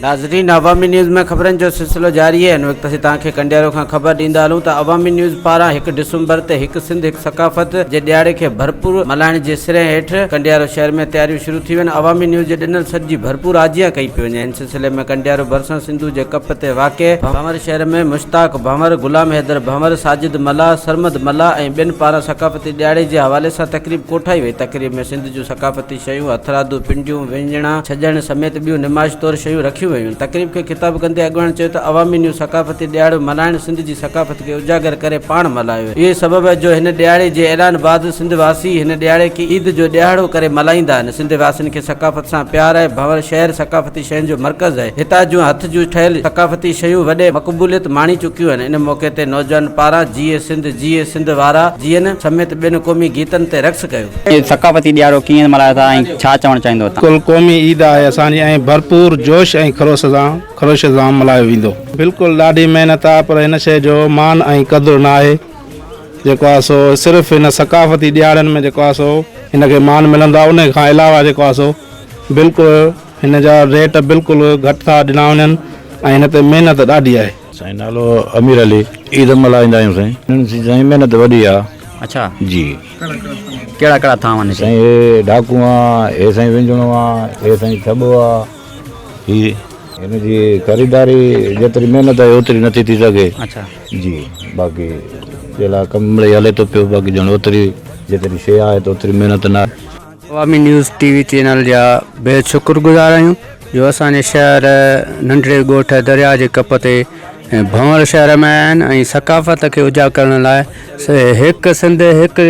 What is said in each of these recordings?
नाज़रीन, अवामी न्यूज़ में खबरन जो सिलसिलो जारी है। इन वक्त तक कंडियारो का खबर दींदा हलूं तो अवामी न्यूज़ पारा 1 डिसंबर ते एक सिंध एक सकाफ़त जे ॾियारे के भरपूर मल्हाइण जे सिरे हेठ कंडियारो शहर में तैयारियों शुरू थी वन। अवामी न्यूज़ जे ॾिनल सॾ जी भरपूर आजियां कई पई वञे। इन सिलसिले में कंडियारो भरसा सिंधु जे कप ते वाक़े भंवर शहर में मुश्ताक भंवर, गुलाम हैदर भंवर, साजिद मल्ला, सरमद मल्ला ऐं ॿियनि पारां सकाफ़ती ॾियारे जे हवाले सां तकरीब कोठाई वई। तकरीब में सिंध जूं सकाफ़ती शयूं, हथरादू, पिंडियूं, व्यंजणा, छॼण समेत ॿियूं निमाइश तौर शयूं रखियूं वयूं। तकरीब के खिताब कंदे अॻवान चयो त अवामी न्यूज़ सकाफ़ती ॾियारो मल्हाइण सिंध जी सकाफ़त खे उजागर करे पाण मल्हायो। इहे सबब है जो हिन ॾियारे जे ऐलान बाद सिंध वासी हिन ॾियारे खे ईद जो ॾियारो करे मल्हाईंदा आहिनि। सिंध वासियुनि खे सकाफ़त सां प्यार आहे। भंवर शहर सकाफ़ती शयुनि जो मर्कज़ आहे। हितां जूं हथ जूं ठहियल सकाफ़ती शयूं वॾे मक़बूलियत माणी चुकियूं आहिनि। इन मौक़े ते नौजवान पारां जीए सिंध वारा जीअनि समेत ॿियनि क़ौमी गीतनि ते रक़्स कयो। सकाफ़ती ॾियारो कीअं मल्हायो था ऐं छा चवणु चाहींदो तव्हां? कुल क़ौमी ईद आहे असांजी ऐं भरपूर जोश ऐं ख़रोश सां मल्हायो वेंदो। बिल्कुलु ॾाढी महिनत आहे, पर हिन शइ जो मान ऐं क़दुरु न आहे। जेको आहे सो सिर्फ़ु हिन सकाफ़ती ॾियारनि में जेको आहे सो हिनखे मान मिलंदो आहे। उन खां अलावा जेको आहे सो बिल्कुलु हिन जा रेट बिल्कुलु घटि था ॾिना वञनि ऐं हिन ते महिनत ॾाढी आहे। साईं नालो अमीर अली। ईद मल्हाईंदा आहियूं साईं, महिनत वॾी आहे। अच्छा जी, कहिड़ा कहिड़ा था वञनि साईं? हे डाकू आहे, हे साईं विंजणो आहे, हे साईं थॿो आहे। ही हिन जी ख़रीदारी जेतिरी महिनत आहे ओतिरी नथी थी सघे। अच्छा जी, बाक़ी जे लाइ कमु मिड़ई हले थो पियो। बाक़ी ॼण ओतिरी जेतिरी शइ आहे त ओतिरी महिनत न आहे। अवामी न्यूज़ टीवी चैनल जा बेहद शुक्रगुज़ार आहियूं जो असांजे शहर नंढड़े ॻोठ दरिया जे कप ते भंवर शहर में आहिनि ऐं सकाफ़त खे उजागर करण लाइ हिकु सिंध हिकु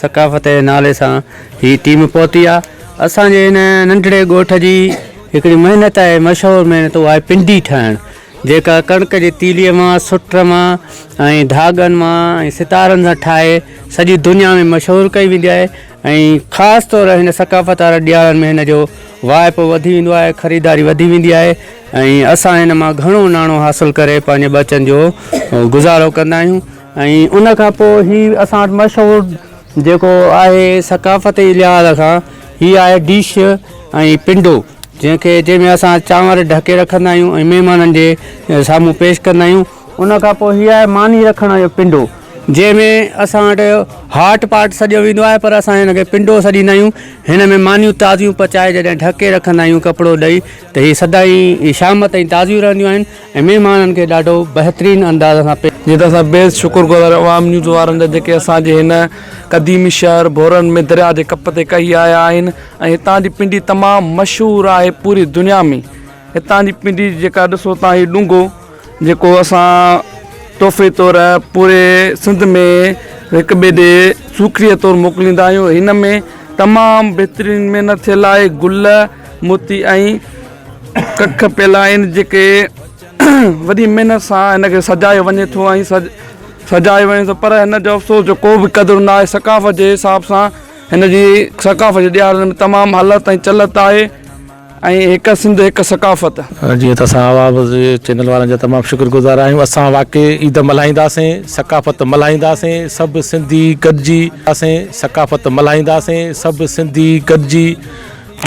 सकाफ़त जे नाले सां हीअ टीम पहुती आहे। असांजे हिन नंढड़े ॻोठ जी हिकिड़ी महिनत आहे, मशहूरु महिनत, उहा आहे पिंडी ठाहिणु, जेका कणिक जी तीलीअ मां, सुट मां ऐं धागनि मां ऐं सितारनि सां ठाहे सॼी दुनिया में मशहूरु कई वेंदी आहे। ऐं ख़ासि तौर हिन सकाफ़त वारे ॾियारनि में हिन जो वाइपो वधी वेंदो आहे, ख़रीदारी वधी वेंदी आहे ऐं असां हिन मां घणो नाणो हासिलु करे पंहिंजे बचनि जो गुज़ारो कंदा आहियूं। ऐं उन खां पोइ हीअ असां वटि मशहूरु जेको आहे सकाफ़ती लिहाज़ खां हीअ आहे डिश ऐं पिंडो, जंहिंमें असां चांवर ढके रखंदा आहियूं ऐं महिमाननि जे साम्हूं पेश कंदा आहियूं। उन खां पोइ हीअ आहे मानी रखण जो पिंडो, जंहिंमें असां वटि हाट पाट सॼो वेंदो आहे, पर असां हिनखे पिंडो सॾींदा आहियूं। हिन में मानियूं ताज़ियूं पचाए जॾहिं ढके रखंदा आहियूं कपिड़ो ॾेई त हीअ सदाईं शाम ताईं ताज़ियूं रहंदियूं आहिनि ऐं महिमाननि खे ॾाढो बहितरीनु अंदाज़ सां जीअं त असां बेहद शुक्रगुज़ार अवाम न्यूज़ वारनि जा जेके असांजे हिन क़दीमी शहर भोरनि में दरिया जे कप ते कई आया आहिनि। ऐं हितां जी पिंडी तमामु मशहूरु आहे पूरी दुनिया में। हितां जी पिंडी जेका ॾिसो तव्हां हीउ ॾूंघो जेको असां तोहफ़े तौरु पूरे सिंध में हिक ॿिए ॾे सूखड़ीअ तौरु मोकिलींदा आहियूं। हिन में तमामु बहितरीनु महिनत थियल आहे। गुल, मोती ऐं कख पियल आहिनि जेके वॾी महिनत सां हिनखे सजायो वञे थो ऐं सजायो वञे थो, पर हिन जो अफ़सोस जो को बि क़दुरु न आहे। सकाफ़त जे हिसाब सां हिन जी सकाफ़त जे ॾियारनि में तमामु हलत ऐं चलत आहे ऐं हिकु सिंध हिकु सकाफ़त। जीअं त असां आवाज़ चैनल वारनि जा तमामु शुक्रगुज़ार आहियूं। असां वाक़ई ईद मल्हाईंदासीं, सकाफ़त मल्हाईंदासीं, सभु सिंधी गॾिजी सकाफ़त मल्हाईंदासीं, सभु सिंधी गॾिजी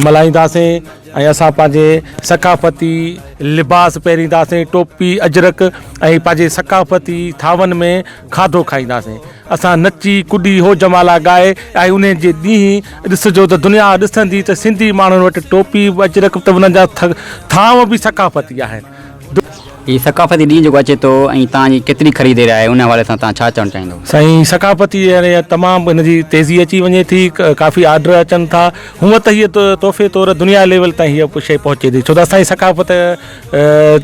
मल्हाईंदासीं ऐं असां पंहिंजे सकाफ़ती लिबास पहिरींदासीं, टोपी, अजरक ऐं पंहिंजे सकाफ़ती थावनि में खाधो खाईंदासीं। असां नची कुॾी हो जमाला ॻाए ऐं उन जे ॾींहुं ॾिसजो त दुनिया ॾिसंदी त सिंधी माण्हुनि वटि टोपी, अजरक, त उन्हनि जा थाव बि सकाफ़ती आहिनि। हीअ सकाफ़ती ॾींहुं जेको अचे थो ऐं तव्हांजी केतिरी ख़रीदारी आहे उन हवाले सां तव्हां छा चवणु चाहींदो? साईं सकाफ़ती तमामु हिन जी तेज़ी अची वञे थी, काफ़ी आर्डर अचनि था। हूअं त हीअ तोहफ़े तौरु दुनिया लेवल ताईं हीअ शइ पहुचे थी, छो त असांजी सकाफ़त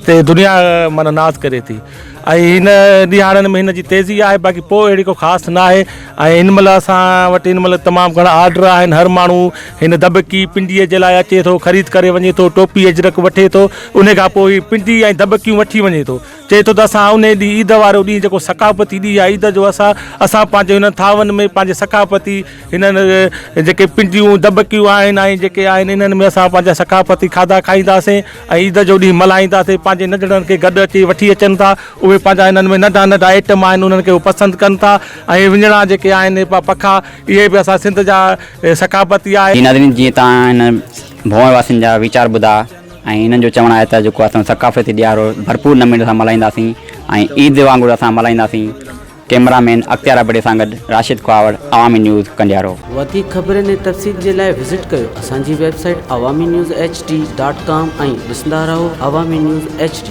ते दुनिया माना नाज़ करे थी ऐं हिन ॾियारनि में हिन जी तेज़ी आहे। बाक़ी पोइ अहिड़ी को ख़ासि न आहे। ऐं हिन महिल असां वटि हिन महिल तमामु घणा आर्डर आहिनि। हर माण्हू हिन दॿकी पिंडीअ जे लाइ अचे थो, ख़रीद करे वञे थो, टोपी अजरक वठे थो, उन खां पोइ पिंडी ऐं दॿकियूं वठी वञे थो। चए थो त असां उन ॾींहुं ईद वारो ॾींहुं जेको सकाफ़ती ॾींहुं आहे ईद जो असां पंहिंजे हिन थावनि में पंहिंजे सकाफ़ती हिननि जेके पिंडियूं दॿकियूं आहिनि ऐं जेके आहिनि इन्हनि में असां पंहिंजा सकाफ़ती खाधा खाईंदासीं ऐं ईद जो ॾींहुं मल्हाईंदासीं। पंहिंजे नंढड़नि खे गॾु अची वठी अचनि था, उहे पंहिंजा हिननि में नंढा नंढा आइटम आहिनि उन्हनि खे उहे पसंदि कनि था ऐं विञणा जेके आहिनि पखा इहे बि असां सिंध जा सकाफ़ती आहे। नाज़रीन, जीअं तव्हां हिन भंवर वासियुनि जा वीचार ॿुधा ऐं इन्हनि जो चवणु आहे त जेको असां सकाफ़ती ॾियारो भरपूर नमूने सां मल्हाईंदासीं ऐं ईद वांगुरु असां मल्हाईंदासीं। कैमरामैन अख्तियार बड़े सां गॾु राशिद ख्वावड़, अवामी न्यूज़ कंडियारो। वधीक ख़बरनि ऐं तफ़सील जे लाइ विज़िट कयो असांजी वेबसाइट awamiNewsHD.com ऐं ॾिसंदा रहो अवामी न्यूज़ HD।